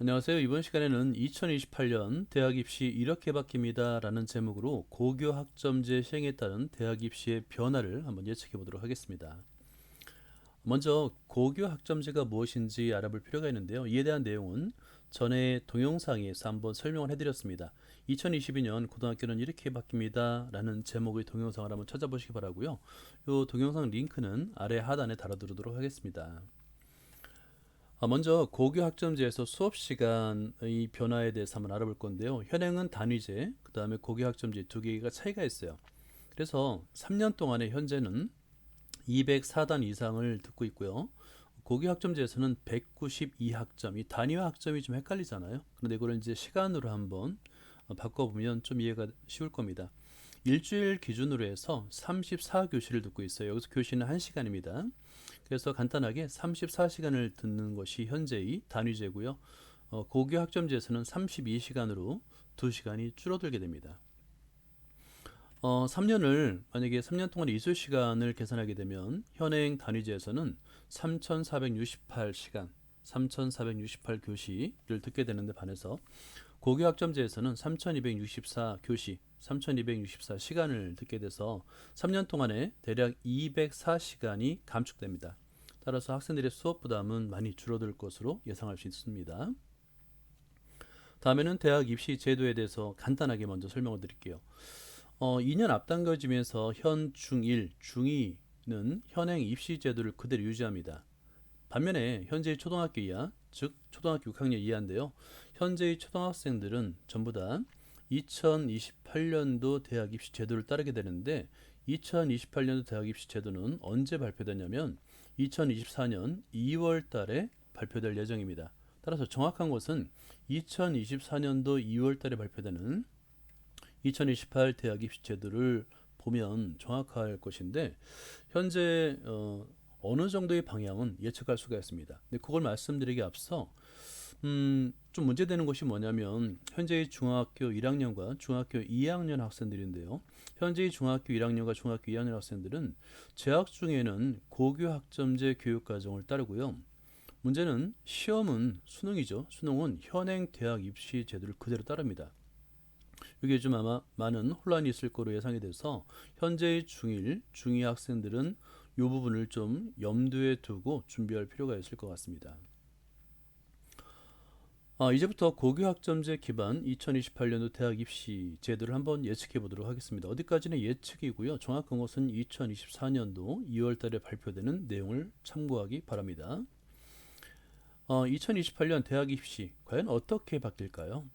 안녕하세요. 이번 시간에는 2028년 대학 입시 이렇게 바뀝니다 라는 제목으로 고교 학점제 시행에 따른 대학 입시의 변화를 한번 예측해 보도록 하겠습니다. 먼저 고교 학점제가 무엇인지 알아볼 필요가 있는데요. 이에 대한 내용은 전에 동영상에서 한번 설명을 해드렸습니다. 2022년 고등학교는 이렇게 바뀝니다 라는 제목의 동영상을 한번 찾아보시기 바라고요. 이 동영상 링크는 아래 하단에 달아두도록 하겠습니다. 먼저 고교 학점제에서 수업 시간의 변화에 대해서 한번 알아볼 건데요. 현행은 단위제, 그 다음에 고교 학점제 두 개가 차이가 있어요. 그래서 3년 동안에 현재는 204단 이상을 듣고 있고요. 고교 학점제에서는 192학점, 이 단위와 학점이 좀 헷갈리잖아요. 그런데 이거를 이제 시간으로 한번 바꿔보면 좀 이해가 쉬울 겁니다. 일주일 기준으로 해서 34교시를 듣고 있어요. 여기서 교시는 1시간입니다. 그래서 간단하게 34시간을 듣는 것이 현재의 단위제고요. 고교 학점제에서는 32시간으로 2시간이 줄어들게 됩니다. 3년을 만약에 3년 동안 이수 시간을 계산하게 되면 현행 단위제에서는 3,468시간, 3,468교시를 듣게 되는데 반해서 고교 학점제에서는 3,264교시, 3,264시간을 듣게 돼서 3년 동안에 대략 204시간이 감축됩니다. 따라서 학생들의 수업 부담은 많이 줄어들 것으로 예상할 수 있습니다. 다음에는 대학 입시 제도에 대해서 간단하게 먼저 설명을 드릴게요. 2년 앞당겨지면서 현 중1, 중2는 현행 입시 제도를 그대로 유지합니다. 반면에 현재의 초등학교 이하, 즉 초등학교 6학년 이하인데요. 현재의 초등학생들은 전부 다 2028년도 대학 입시 제도를 따르게 되는데 2028년도 대학 입시 제도는 언제 발표되냐면 2024년 2월 달에 발표될 예정입니다. 따라서 정확한 것은 2024년도 2월 달에 발표되는 2028 대학 입시 제도를 보면 정확할 것인데 현재 어느 정도의 방향은 예측할 수가 있습니다. 근데 그걸 말씀드리기 앞서 좀 문제되는 것이 뭐냐면 현재의 중학교 1학년과 중학교 2학년 학생들인데요. 현재의 중학교 1학년과 중학교 2학년 학생들은 재학 중에는 고교 학점제 교육과정을 따르고요. 문제는 시험은 수능이죠. 수능은 현행 대학 입시 제도를 그대로 따릅니다. 이게 좀 아마 많은 혼란이 있을 거로 예상이 돼서 현재의 중1, 중2 학생들은 이 부분을 좀 염두에 두고 준비할 필요가 있을 것 같습니다. 이제부터 고교 학점제 기반 2028년도 대학 입시 제도를 한번 예측해 보도록 하겠습니다. 어디까지는 예측이고요. 정확한 것은 2024년도 2월 달에 발표되는 내용을 참고하기 바랍니다. 2028년 대학 입시 과연 어떻게 바뀔까요?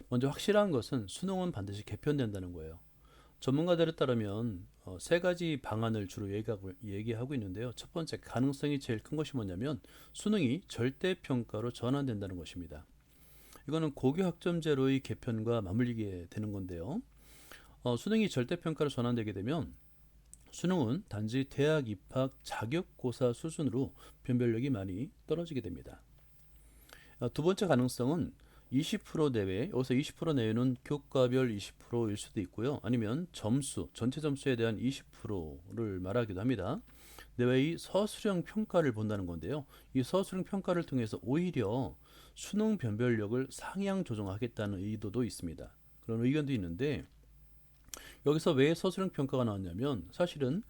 먼저 확실한 것은 수능은 반드시 개편된다는 거예요. 전문가들에 따르면 세 가지 방안을 주로 얘기하고 있는데요. 첫 번째 가능성이 제일 큰 것이 뭐냐면 수능이 절대평가로 전환된다는 것입니다. 이거는 고교 학점제로의 개편과 맞물리게 되는 건데요. 수능이 절대평가로 전환되게 되면 수능은 단지 대학 입학 자격고사 수준으로 변별력이 많이 떨어지게 됩니다. 두 번째 가능성은 20% 내외, 여기서 20% 내외는 교과별 20%일 수도 있고요. 아니면 점수, 전체 점수에 대한 20%를 말하기도 합니다. 내외의 서술형 평가를 본다는 건데요. 이 서술형 평가를 통해서 오히려 수능 변별력을 상향 조정하겠다는 의도도 있습니다. 그런 의견도 있는데 여기서 왜 서술형 평가가 나왔냐면 사실은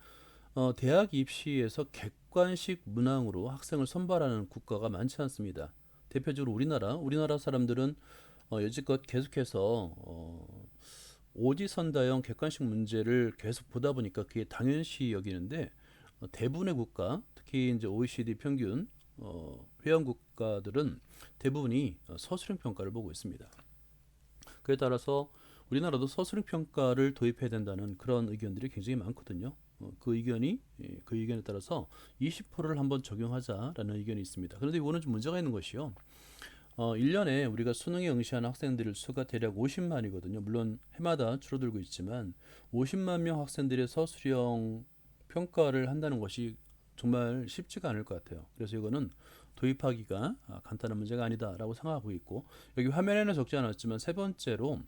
대학 입시에서 객관식 문항으로 학생을 선발하는 국가가 많지 않습니다. 대표적으로 우리나라 사람들은 여지껏 계속해서 오지선다형 객관식 문제를 계속 보다 보니까 그게 당연시 여기는데 대부분의 국가, 특히 이제 OECD 평균 회원 국가들은 대부분이 서술형 평가를 보고 있습니다. 그에 따라서 우리나라도 서술형 평가를 도입해야 된다는 그런 의견들이 굉장히 많거든요. 그 의견에 따라서 20%를 한번 적용하자라는 의견이 있습니다. 그런데 이거는 좀 문제가 있는 것이요. 1년에 우리가 수능에 응시하는 학생들 수가 대략 50만이거든요. 물론 해마다 줄어들고 있지만 50만 명 학생들의 서술형 평가를 한다는 것이 정말 쉽지가 않을 것 같아요. 그래서 이거는 도입하기가 간단한 문제가 아니다라고 생각하고 있고 여기 화면에는 적지 않았지만 세 번째로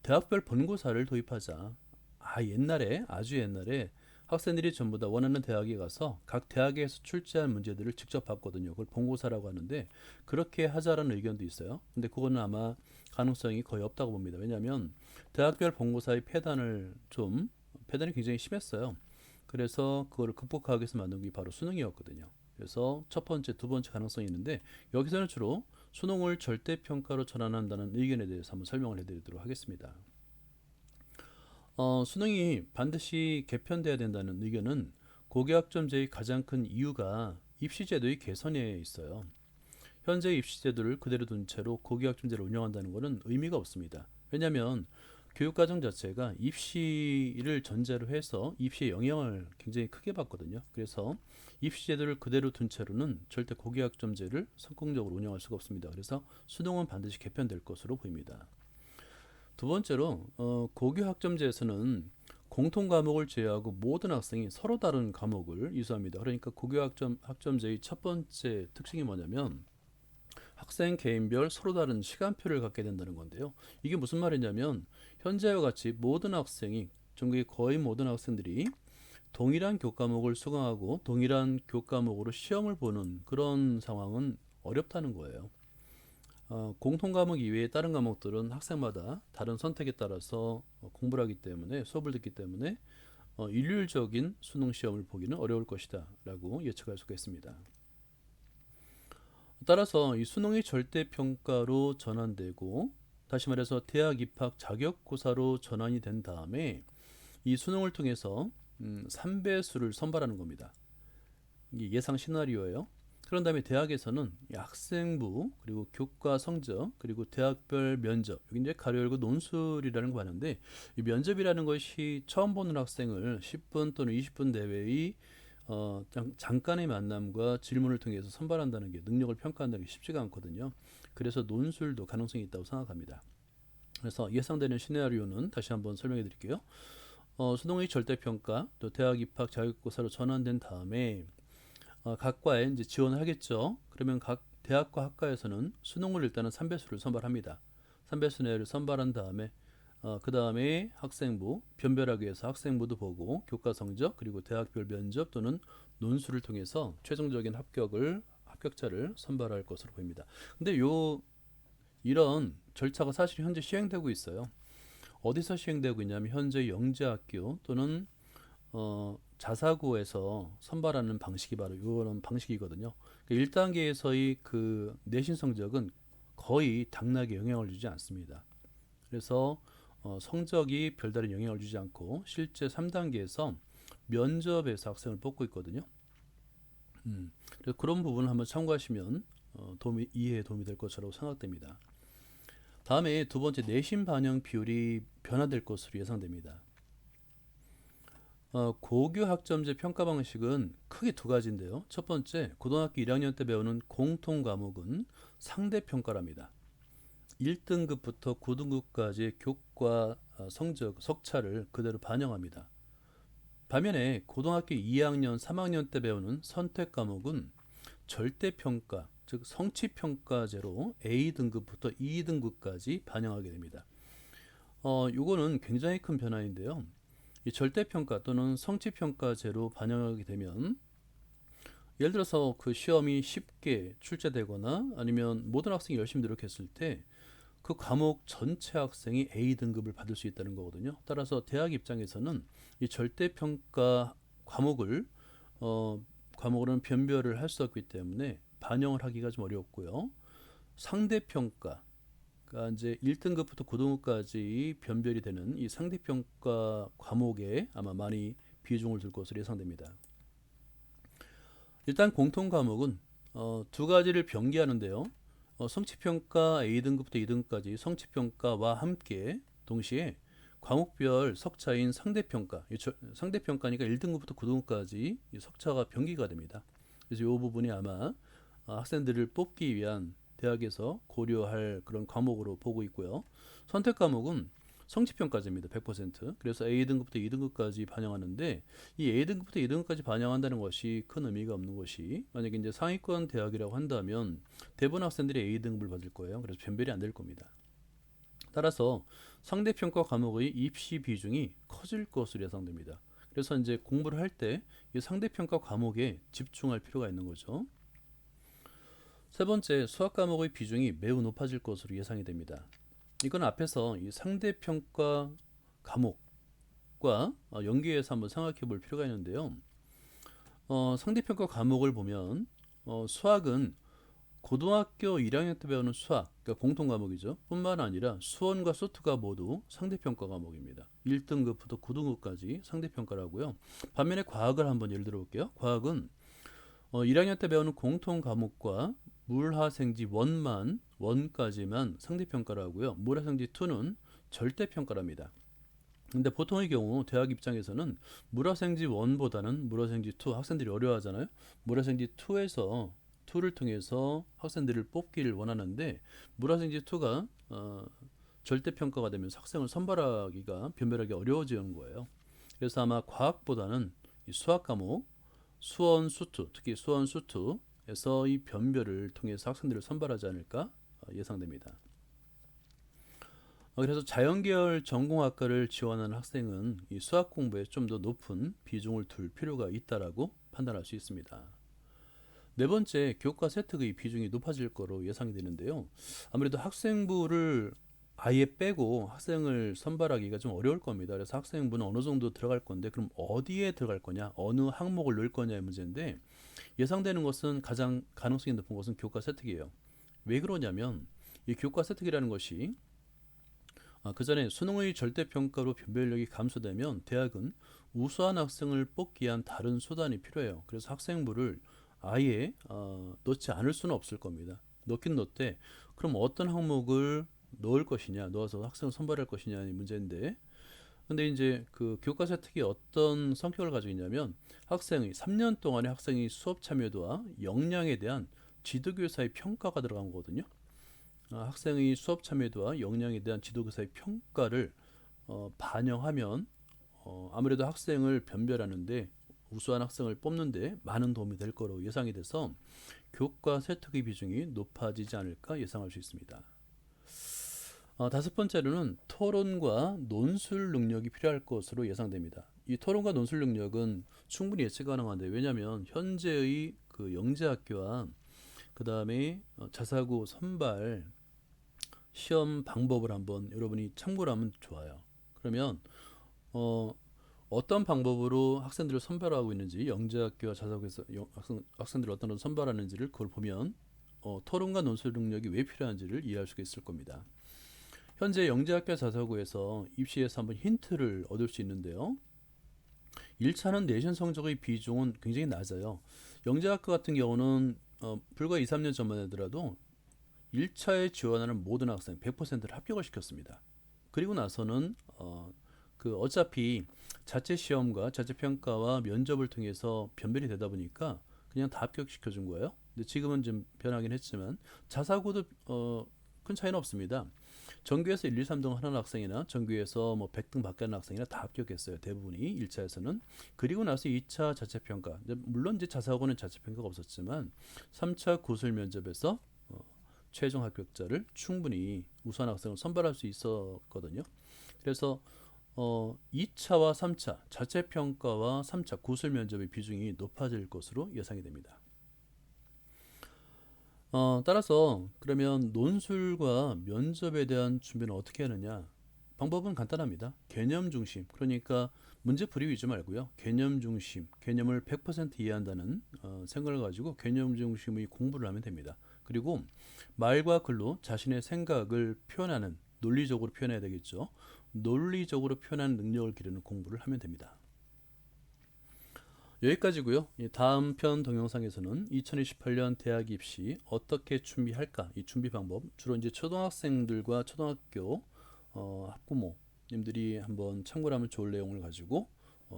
대학별 본고사를 도입하자. 아주 옛날에 학생들이 전부 다 원하는 대학에 가서 각 대학에서 출제한 문제들을 직접 봤거든요. 그걸 본고사라고 하는데 그렇게 하자라는 의견도 있어요. 근데 그거는 아마 가능성이 거의 없다고 봅니다. 왜냐하면 대학별 본고사의 패단이 굉장히 심했어요. 그래서 그거를 극복하기 위해서 만든 게 바로 수능이었거든요. 그래서 첫 번째, 두 번째 가능성이 있는데 여기서는 주로 수능을 절대평가로 전환한다는 의견에 대해서 한번 설명을 해드리도록 하겠습니다. 수능이 반드시 개편돼야 된다는 의견은 고교학점제의 가장 큰 이유가 입시제도의 개선에 있어요. 현재 입시제도를 그대로 둔 채로 고교학점제를 운영한다는 것은 의미가 없습니다. 왜냐하면 교육과정 자체가 입시를 전제로 해서 입시에 영향을 굉장히 크게 받거든요. 그래서 입시제도를 그대로 둔 채로는 절대 고교학점제를 성공적으로 운영할 수가 없습니다. 그래서 수능은 반드시 개편될 것으로 보입니다. 두 번째로 고교학점제에서는 공통 과목을 제외하고 모든 학생이 서로 다른 과목을 이수합니다. 그러니까 고교학점제의 첫 번째 특징이 뭐냐면 학생 개인별 서로 다른 시간표를 갖게 된다는 건데요. 이게 무슨 말이냐면 현재와 같이 모든 학생이 전국의 거의 모든 학생들이 동일한 교과목을 수강하고 동일한 교과목으로 시험을 보는 그런 상황은 어렵다는 거예요. 공통 과목 이외에 다른 과목들은 학생마다 다른 선택에 따라서 공부를 하기 때문에 수업을 듣기 때문에 일률적인 수능 시험을 보기는 어려울 것이다 라고 예측할 수가 있습니다. 따라서 이 수능이 절대평가로 전환되고 다시 말해서 대학 입학 자격고사로 전환이 된 다음에 이 수능을 통해서 3배수를 선발하는 겁니다. 이게 예상 시나리오예요. 그런 다음에 대학에서는 이 학생부 그리고 교과 성적 그리고 대학별 면접 여기 이제 가로 열고 논술이라는 거 하는데 이 면접이라는 것이 처음 보는 학생을 10분 또는 20분 내외의 잠깐의 만남과 질문을 통해서 선발한다는 게 능력을 평가한다는 게 쉽지가 않거든요. 그래서 논술도 가능성이 있다고 생각합니다. 그래서 예상되는 시나리오는 다시 한번 설명해 드릴게요. 수능의 절대평가 또 대학 입학 자격고사로 전환된 다음에 각 과에 이제 지원을 하겠죠. 그러면 각 대학과 학과에서는 수능을 일단은 3배수를 선발합니다. 3배수 내를 선발한 다음에 그 다음에 학생부 변별하기 위해서 학생부도 보고 교과 성적 그리고 대학별 면접 또는 논술을 통해서 최종적인 합격자를 선발할 것으로 보입니다. 근데 이런 절차가 사실 현재 시행되고 있어요. 어디서 시행되고 있냐면 현재 영재학교 또는 자사고에서 선발하는 방식이 바로 이런 방식이거든요. 그러니까 1단계에서의 그 내신 성적은 거의 당락에 영향을 주지 않습니다. 그래서 성적이 별다른 영향을 주지 않고 실제 3단계에서 면접에서 학생을 뽑고 있거든요. 그래서 그런 부분을 한번 참고하시면 이해에 도움이 될 것이라고 생각됩니다. 다음에 두 번째 내신 반영 비율이 변화될 것으로 예상됩니다. 고교 학점제 평가 방식은 크게 두 가지인데요. 첫 번째, 고등학교 1학년 때 배우는 공통 과목은 상대 평가랍니다. 1등급부터 9등급까지의 교과 성적, 석차를 그대로 반영합니다. 반면에 고등학교 2학년, 3학년 때 배우는 선택 과목은 절대평가, 즉 성취평가제로 A등급부터 2등급까지 반영하게 됩니다. 이거는 굉장히 큰 변화인데요. 이 절대평가 또는 성취평가제로 반영하게 되면 예를 들어서 그 시험이 쉽게 출제되거나 아니면 모든 학생이 열심히 노력했을 때 그 과목 전체 학생이 A등급을 받을 수 있다는 거거든요. 따라서 대학 입장에서는 이 절대평가 과목으로는 변별을 할 수 없기 때문에 반영을 하기가 좀 어렵고요. 상대평가 그러니까 이제 1등급부터 9등급까지 변별이 되는 이 상대평가 과목에 아마 많이 비중을 둘 것으로 예상됩니다. 일단 공통 과목은 두 가지를 병기하는데요. 성취평가 A등급부터 2등급까지 성취평가와 함께 동시에 과목별 석차인 상대평가, 상대평가니까 1등급부터 9등급까지 석차가 병기가 됩니다. 그래서 이 부분이 아마 학생들을 뽑기 위한 대학에서 고려할 그런 과목으로 보고 있고요. 선택 과목은 성취평가제입니다. 100%. 그래서 A등급부터 2등급까지 반영하는데 이 A등급부터 2등급까지 반영한다는 것이 큰 의미가 없는 것이 만약에 이제 상위권 대학이라고 한다면 대부분 학생들이 A등급을 받을 거예요. 그래서 변별이 안 될 겁니다. 따라서 상대평가 과목의 입시 비중이 커질 것으로 예상됩니다. 그래서 이제 공부를 할 때 이 상대평가 과목에 집중할 필요가 있는 거죠. 세 번째, 수학 과목의 비중이 매우 높아질 것으로 예상이 됩니다. 이건 앞에서 이 상대평가 과목과 연계해서 한번 생각해 볼 필요가 있는데요. 상대평가 과목을 보면 수학은 고등학교 1학년 때 배우는 수학, 그러니까 공통 과목이죠. 뿐만 아니라 수원과 수투가 모두 상대평가 과목입니다. 1등급부터 9등급까지 상대평가라고요. 반면에 과학을 한번 예를 들어 볼게요. 과학은 1학년 때 배우는 공통 과목과 물화생지 1까지만 상대평가라고요. 물화생지 2는 절대평가랍니다. 근데 보통의 경우 대학 입장에서는 물화생지 1보다는 물화생지 2 학생들이 어려워하잖아요. 물화생지 2에서 2를 통해서 학생들을 뽑기를 원하는데 물화생지 2가 절대평가가 되면서 학생을 선발하기가 변별하기 어려워지는 거예요. 그래서 아마 과학보다는 이 수학 과목 수원 수투 특히 수원 수투에서 이 변별을 통해서 학생들을 선발하지 않을까 예상됩니다. 그래서 자연계열 전공학과를 지원하는 학생은 이 수학 공부에 좀 더 높은 비중을 둘 필요가 있다라고 판단할 수 있습니다. 네 번째, 교과 세특의 비중이 높아질 거로 예상이 되는데요. 아무래도 학생부를 아예 빼고 학생을 선발하기가 좀 어려울 겁니다. 그래서 학생부는 어느 정도 들어갈 건데 그럼 어디에 들어갈 거냐, 어느 항목을 넣을 거냐의 문제인데 예상되는 것은 가장 가능성이 높은 것은 교과 세특이에요. 왜 그러냐면 이 교과 세특이라는 것이 그 전에 수능의 절대평가로 변별력이 감소되면 대학은 우수한 학생을 뽑기 위한 다른 수단이 필요해요. 그래서 학생부를 아예 넣지 않을 수는 없을 겁니다. 넣긴 넣되 그럼 어떤 항목을 넣을 것이냐, 넣어서 학생을 선발할 것이냐의 문제인데, 근데 이제 그 교과서 특히 어떤 성격을 가지고 있냐면 학생이 3년 동안의 학생의 수업 참여도와 역량에 대한 지도교사의 평가가 들어간 거거든요. 학생의 수업 참여도와 역량에 대한 지도교사의 평가를 반영하면 아무래도 학생을 변별하는데 우수한 학생을 뽑는데 많은 도움이 될 거로 예상이 돼서 교과 세특의 비중이 높아지지 않을까 예상할 수 있습니다. 다섯 번째로는 토론과 논술 능력이 필요할 것으로 예상됩니다. 이 토론과 논술 능력은 충분히 예측 가능한데 왜냐하면 현재의 그 영재학교와 그 다음에 자사고 선발 시험 방법을 한번 여러분이 참고를 하면 좋아요. 그러면 어떤 방법으로 학생들을 선발하고 있는지 영재학교와 자사고에서 학생들을 어떤 선발하는지를 그걸 보면 토론과 논술 능력이 왜 필요한지를 이해할 수가 있을 겁니다. 현재 영재학교 자사고에서 입시에서 한번 힌트를 얻을 수 있는데요. 1차는 내신 성적의 비중은 굉장히 낮아요. 영재학교 같은 경우는 불과 2, 3년 전만 하더라도 1차에 지원하는 모든 학생 100%를 합격을 시켰습니다. 그리고 나서는 어차피 자체 시험과 자체 평가와 면접을 통해서 변별이 되다 보니까 그냥 다 합격시켜 준 거예요. 근데 지금은 좀 변하긴 했지만 자사고도 큰 차이는 없습니다. 전교에서 1, 2, 3등 하는 학생이나 전교에서 뭐 100등 밖에 하는 학생이나 다 합격했어요. 대부분이 1차에서는. 그리고 나서 2차 자체평가. 물론 이제 자사고는 자체평가가 없었지만 3차 구술 면접에서 최종 합격자를 충분히 우수한 학생을 선발할 수 있었거든요. 그래서 2차와 3차 자체평가와 3차 구술 면접의 비중이 높아질 것으로 예상이 됩니다. 따라서 그러면 논술과 면접에 대한 준비는 어떻게 하느냐? 방법은 간단합니다. 개념 중심, 그러니까 문제풀이 위주 말고요. 개념 중심, 개념을 100% 이해한다는 생각을 가지고 개념 중심의 공부를 하면 됩니다. 그리고 말과 글로 자신의 생각을 표현하는, 논리적으로 표현해야 되겠죠. 논리적으로 표현하는 능력을 기르는 공부를 하면 됩니다. 여기까지고요. 다음 편 동영상에서는 2028년 대학 입시 어떻게 준비할까? 이 준비 방법 주로 이제 초등학생들과 초등학교 학부모님들이 한번 참고를 하면 좋을 내용을 가지고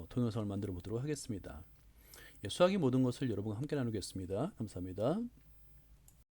동영상을 만들어 보도록 하겠습니다. 수학의 모든 것을 여러분과 함께 나누겠습니다. 감사합니다.